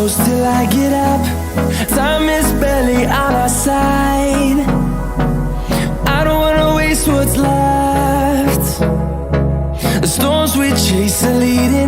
close till I get up. Time is barely on our side. I don't wanna waste what's left. The storms we chase are leading